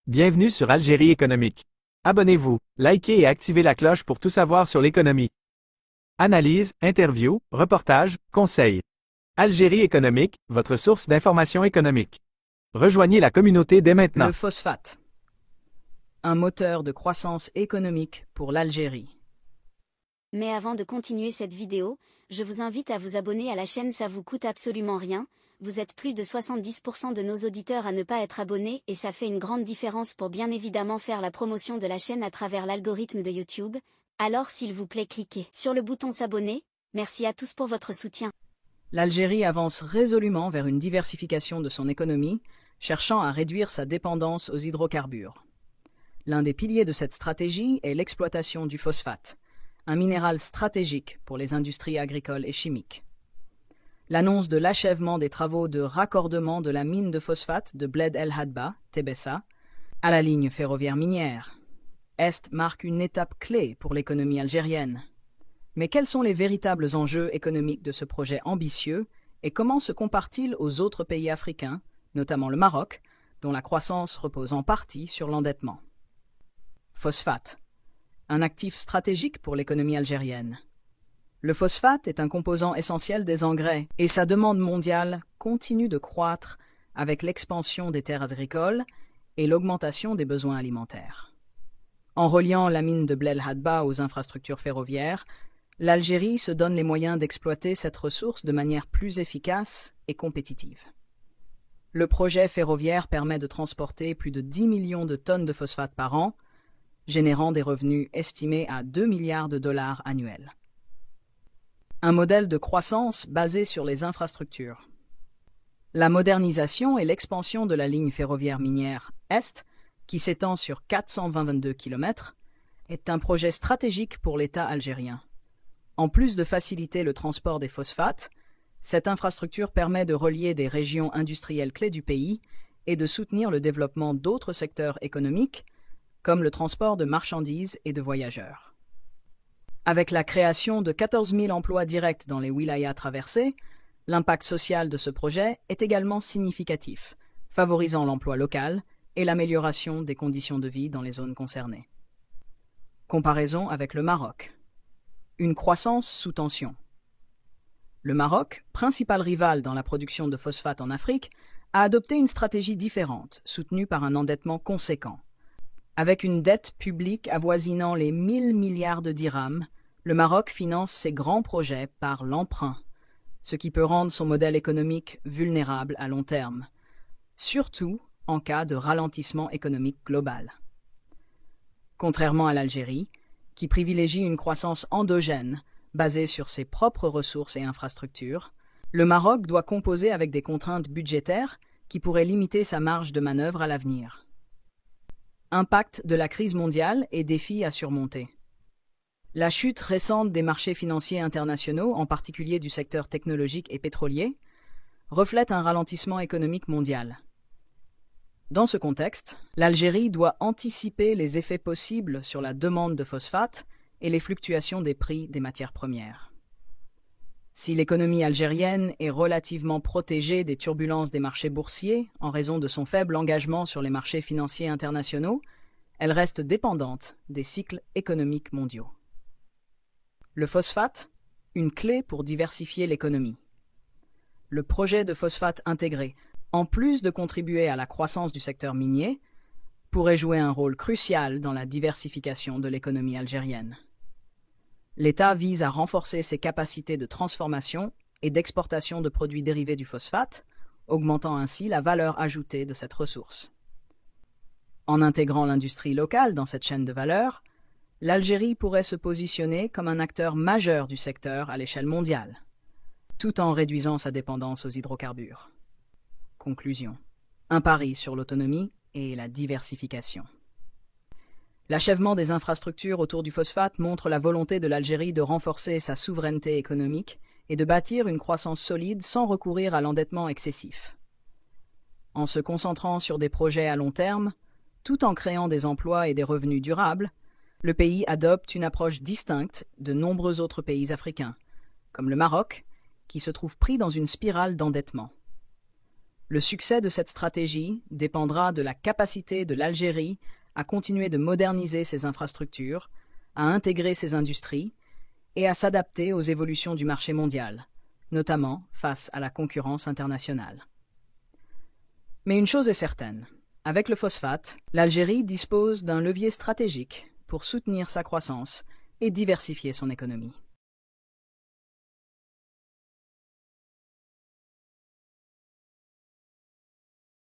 Bienvenue sur Algérie économique. Abonnez-vous, likez et activez la cloche pour tout savoir sur l'économie. Analyse, interview, reportage, conseils. Algérie économique, votre source d'information économique. Rejoignez la communauté dès maintenant. Le phosphate. Un moteur de croissance économique pour l'Algérie. Mais avant de continuer cette vidéo, je vous invite à vous abonner à la chaîne, ça vous coûte absolument rien. Vous êtes plus de 70% de nos auditeurs à ne pas être abonnés et ça fait une grande différence pour bien évidemment faire la promotion de la chaîne à travers l'algorithme de YouTube. Alors s'il vous plaît cliquez sur le bouton s'abonner. Merci à tous pour votre soutien. L'Algérie avance résolument vers une diversification de son économie, cherchant à réduire sa dépendance aux hydrocarbures. L'un des piliers de cette stratégie est l'exploitation du phosphate, un minéral stratégique pour les industries agricoles et chimiques. L'annonce de l'achèvement des travaux de raccordement de la mine de phosphate de Bled El Hadba, Tébessa, à la ligne ferroviaire minière Est marque une étape clé pour l'économie algérienne. Mais quels sont les véritables enjeux économiques de ce projet ambitieux et comment se compare-t-il aux autres pays africains, notamment le Maroc, dont la croissance repose en partie sur l'endettement? Phosphate, un actif stratégique pour l'économie algérienne. Le phosphate est un composant essentiel des engrais et sa demande mondiale continue de croître avec l'expansion des terres agricoles et l'augmentation des besoins alimentaires. En reliant la mine de Bled El Hadba aux infrastructures ferroviaires, l'Algérie se donne les moyens d'exploiter cette ressource de manière plus efficace et compétitive. Le projet ferroviaire permet de transporter plus de 10 millions de tonnes de phosphate par an, générant des revenus estimés à 2 milliards de dollars annuels. Un modèle de croissance basé sur les infrastructures. La modernisation et l'expansion de la ligne ferroviaire minière Est, qui s'étend sur 422 km, est un projet stratégique pour l'État algérien. En plus de faciliter le transport des phosphates, cette infrastructure permet de relier des régions industrielles clés du pays et de soutenir le développement d'autres secteurs économiques, comme le transport de marchandises et de voyageurs. Avec la création de 14 000 emplois directs dans les wilayas traversés, l'impact social de ce projet est également significatif, favorisant l'emploi local et l'amélioration des conditions de vie dans les zones concernées. Comparaison avec le Maroc. Une croissance sous tension. Le Maroc, principal rival dans la production de phosphate en Afrique, a adopté une stratégie différente, soutenue par un endettement conséquent. Avec une dette publique avoisinant les 1000 milliards de dirhams, le Maroc finance ses grands projets par l'emprunt, ce qui peut rendre son modèle économique vulnérable à long terme, surtout en cas de ralentissement économique global. Contrairement à l'Algérie, qui privilégie une croissance endogène basée sur ses propres ressources et infrastructures, le Maroc doit composer avec des contraintes budgétaires qui pourraient limiter sa marge de manœuvre à l'avenir. Impact de la crise mondiale et défis à surmonter. La chute récente des marchés financiers internationaux, en particulier du secteur technologique et pétrolier, reflète un ralentissement économique mondial. Dans ce contexte, l'Algérie doit anticiper les effets possibles sur la demande de phosphate et les fluctuations des prix des matières premières. Si l'économie algérienne est relativement protégée des turbulences des marchés boursiers en raison de son faible engagement sur les marchés financiers internationaux, elle reste dépendante des cycles économiques mondiaux. Le phosphate, une clé pour diversifier l'économie. Le projet de phosphate intégré, en plus de contribuer à la croissance du secteur minier, pourrait jouer un rôle crucial dans la diversification de l'économie algérienne. L'État vise à renforcer ses capacités de transformation et d'exportation de produits dérivés du phosphate, augmentant ainsi la valeur ajoutée de cette ressource. En intégrant l'industrie locale dans cette chaîne de valeur, l'Algérie pourrait se positionner comme un acteur majeur du secteur à l'échelle mondiale, tout en réduisant sa dépendance aux hydrocarbures. Conclusion. Un pari sur l'autonomie et la diversification. L'achèvement des infrastructures autour du phosphate montre la volonté de l'Algérie de renforcer sa souveraineté économique et de bâtir une croissance solide sans recourir à l'endettement excessif. En se concentrant sur des projets à long terme, tout en créant des emplois et des revenus durables, le pays adopte une approche distincte de nombreux autres pays africains, comme le Maroc, qui se trouve pris dans une spirale d'endettement. Le succès de cette stratégie dépendra de la capacité de l'Algérie à continuer de moderniser ses infrastructures, à intégrer ses industries et à s'adapter aux évolutions du marché mondial, notamment face à la concurrence internationale. Mais une chose est certaine, avec le phosphate, l'Algérie dispose d'un levier stratégique pour soutenir sa croissance et diversifier son économie.